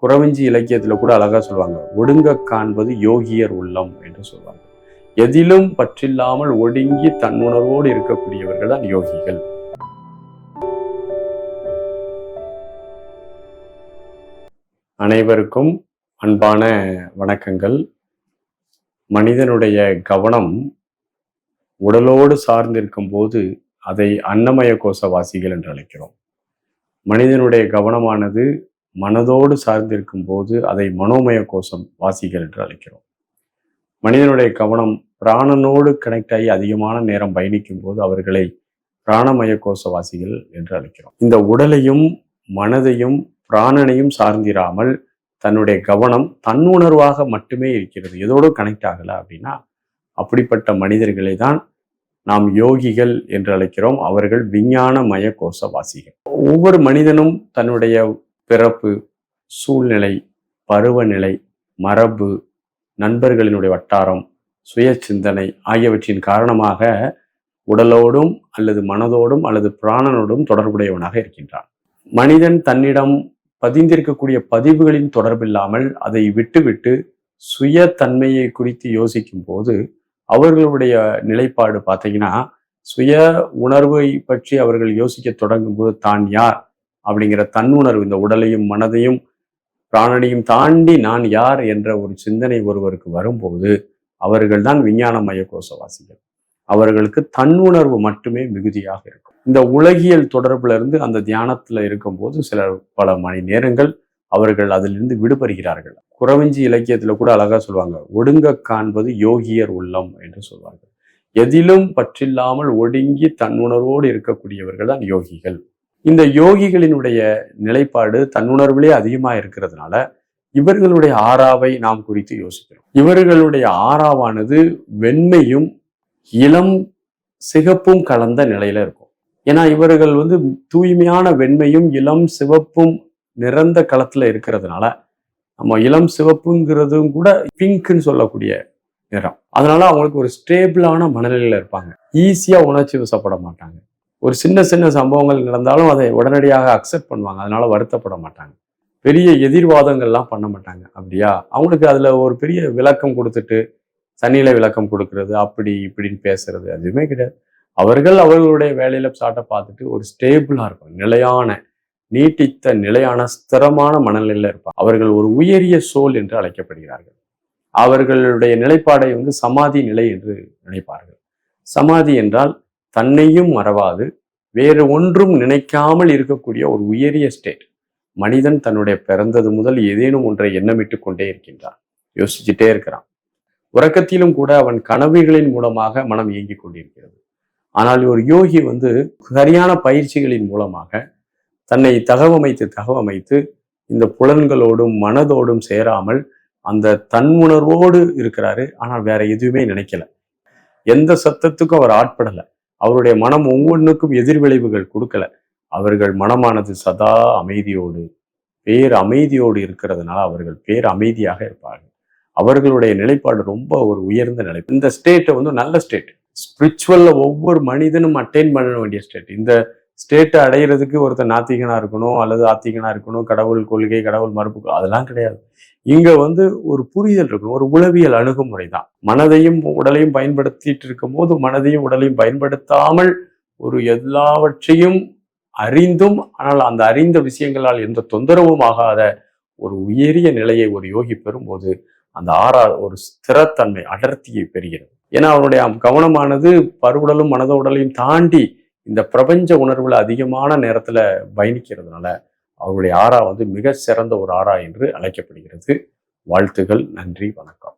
குறவஞ்சி இலக்கியத்துல கூட அழகா சொல்லுவாங்க, ஒடுங்க காண்பது யோகியர் உள்ளம் என்று சொல்லுவாங்க. எதிலும் பற்றில்லாமல் ஒடுங்கி தன்னுணர்வோடு இருக்கக்கூடியவர்கள் தான் யோகிகள். அனைவருக்கும் அன்பான வணக்கங்கள். மனிதனுடைய கவனம் உடலோடு சார்ந்திருக்கும் போது அதை அன்னமய கோசவாசிகள் என்று அழைக்கிறோம். மனிதனுடைய கவனமானது மனதோடு சார்ந்திருக்கும் போது அதை மனோமய கோஷம் வாசிகள் என்று அழைக்கிறோம். மனிதனுடைய கவனம் பிராணனோடு கனெக்ட் ஆகி அதிகமான நேரம் பயணிக்கும் போது அவர்களை பிராணமய கோஷவாசிகள் என்று அழைக்கிறோம். இந்த உடலையும் மனதையும் பிராணனையும் சார்ந்திராமல் தன்னுடைய கவனம் தன்னுணர்வாக மட்டுமே இருக்கிறது, எதோடு கனெக்ட் ஆகலை அப்படின்னா அப்படிப்பட்ட மனிதர்களை தான் நாம் யோகிகள் என்று அழைக்கிறோம். அவர்கள் விஞ்ஞானமய கோஷவாசிகள். ஒவ்வொரு மனிதனும் தன்னுடைய பிறப்பு, சூழ்நிலை, பருவநிலை, மரபு, நண்பர்களினுடைய வட்டாரம், சுய சிந்தனை ஆகியவற்றின் காரணமாக உடலோடும் அல்லது மனதோடும் அல்லது பிராணனோடும் தொடர்புடையவனாக இருக்கின்றான். மனிதன் தன்னிடம் பதிந்திருக்கக்கூடிய பதிவுகளின் தொடர்பில்லாமல் அதை விட்டுவிட்டு சுய தன்மையை குறித்து யோசிக்கும் போது அவர்களுடைய நிலைப்பாடு பார்த்தீங்கன்னா, சுய உணர்வை பற்றி அவர்கள் யோசிக்க தொடங்கும் போது தான் யார் அப்படிங்கிற தன்னுணர்வு, இந்த உடலையும் மனதையும் பிராணனையும் தாண்டி நான் யார் என்ற ஒரு சிந்தனை ஒருவருக்கு வரும்போது அவர்கள் தான் விஞ்ஞானமய கோஷவாசிகள். அவர்களுக்கு தன்னுணர்வு மட்டுமே மிகுதியாக இருக்கும். இந்த உலகியல் தொடர்புல இருந்து அந்த தியானத்துல இருக்கும்போது பல மணி நேரங்கள் அவர்கள் அதிலிருந்து விடுபடுகிறார்கள். குறவஞ்சி இலக்கியத்துல கூட அழகா சொல்லுவாங்க, ஒடுங்க காண்பது யோகியர் உள்ளம் என்று சொல்வார்கள். எதிலும் பற்றில்லாமல் ஒடுங்கி தன்னுணர்வோடு இருக்கக்கூடியவர்கள் தான் யோகிகள். இந்த யோகிகளினுடைய நிலைப்பாடு தன்னுணர்விலே அதிகமாக இருக்கிறதுனால இவர்களுடைய ஆறாவை நாம் குறித்து யோசிக்கிறோம். இவர்களுடைய ஆறாவானது வெண்மையும் இளம் சிகப்பும் கலந்த நிலையில இருக்கும். ஏன்னா இவர்கள் தூய்மையான வெண்மையும் இளம் சிவப்பும் நிறந்த களத்துல இருக்கிறதுனால, நம்ம இளம் சிவப்புங்கிறதும் கூட பிங்க்னு சொல்லக்கூடிய நிறம். அதனால அவங்களுக்கு ஒரு ஸ்டேபிளான மனநிலையில இருப்பாங்க. ஈஸியா உணர்ச்சி வசப்பட மாட்டாங்க. ஒரு சின்ன சின்ன சம்பவங்கள் நடந்தாலும் அதை உடனடியாக அக்செப்ட் பண்ணுவாங்க. அதனால வருத்தப்பட மாட்டாங்க. பெரிய எதிர்வாதங்கள்லாம் பண்ண மாட்டாங்க. அப்படியா, அவங்களுக்கு அதுல ஒரு பெரிய விளக்கம் கொடுத்துட்டு தண்ணியில விளக்கம் கொடுக்கறது, அப்படி இப்படின்னு பேசுறது அதுவுமே கிடையாது. அவர்களுடைய வேலையில சாட்டை பார்த்துட்டு ஒரு ஸ்டேபிளா இருக்கும், நிலையான நீட்டித்த நிலையான ஸ்திரமான மனநிலையில இருப்பாங்க. அவர்கள் ஒரு உயரிய சோல் என்று அழைக்கப்படுகிறார்கள். அவர்களுடைய நிலைப்பாடை சமாதி நிலை என்று நினைப்பார்கள். சமாதி என்றால் தன்னையும் மறவாது வேறு ஒன்றும் நினைக்காமல் இருக்கக்கூடிய ஒரு உயரிய ஸ்டேட். மனிதன் தன்னுடைய பிறந்தது முதல் ஏதேனும் ஒன்றை எண்ணமிட்டு கொண்டே இருக்கின்றான், யோசிச்சுட்டே இருக்கிறான். உறக்கத்திலும் கூட அவன் கனவுகளின் மூலமாக மனம் இயங்கிக் கொண்டிருக்கிறது. ஆனால் ஒரு யோகி சரியான பயிற்சிகளின் மூலமாக தன்னை தகவமைத்து இந்த புலன்களோடும் மனதோடும் சேராமல் அந்த தன்னுணர்வோடு இருக்கிறாரு. ஆனால் வேற எதுவுமே நினைக்கல, எந்த சத்தத்துக்கும் அவர் ஆட்படலை, அவருடைய மனம் ஒவ்வொன்றுக்கும் எதிர்விளைவுகள் கொடுக்கல. அவர்கள் மனமானது சதா அமைதியோடு அமைதியோடு இருக்கிறதுனால அவர்கள் அமைதியாக இருப்பார்கள். அவர்களுடைய நிலைப்பாடு ரொம்ப ஒரு உயர்ந்த நிலை. இந்த ஸ்டேட்டை நல்ல ஸ்டேட், ஸ்பிரிச்சுவல்ல ஒவ்வொரு மனிதனும் அட்டைன் பண்ண வேண்டிய ஸ்டேட். இந்த ஸ்டேட்டை அடைகிறதுக்கு ஒருத்தர் நாத்திகனா இருக்கணும் அல்லது ஆத்திகனா இருக்கணும், கடவுள் கொள்கை கடவுள் மறுப்பு அதெல்லாம் கிடையாது. இங்க ஒரு புரிதல் இருக்கணும், ஒரு உளவியல் அணுகுமுறை தான். மனதையும் உடலையும் பயன்படுத்திட்டு இருக்கும் போது மனதையும் உடலையும் பயன்படுத்தாமல் ஒரு எல்லாவற்றையும் அறிந்தும் ஆனால் அந்த அறிந்த விஷயங்களால் எந்த தொந்தரவும் ஆகாத ஒரு உயரிய நிலையை ஒரு யோகி பெறும்போது அந்த ஒரு ஸ்திரத்தன்மை அடர்த்தியை பெறுகிறது. ஏன்னா அவனுடைய கவனமானது பருவுடலும் மனத உடலையும் தாண்டி இந்த பிரபஞ்ச உணர்வுல அதிகமான நேரத்துல பயணிக்கிறதுனால அவருடைய ஆறா மிக சிறந்த ஒரு ஆறா என்று அழைக்கப்படுகிறது. வாழ்த்துகள், நன்றி, வணக்கம்.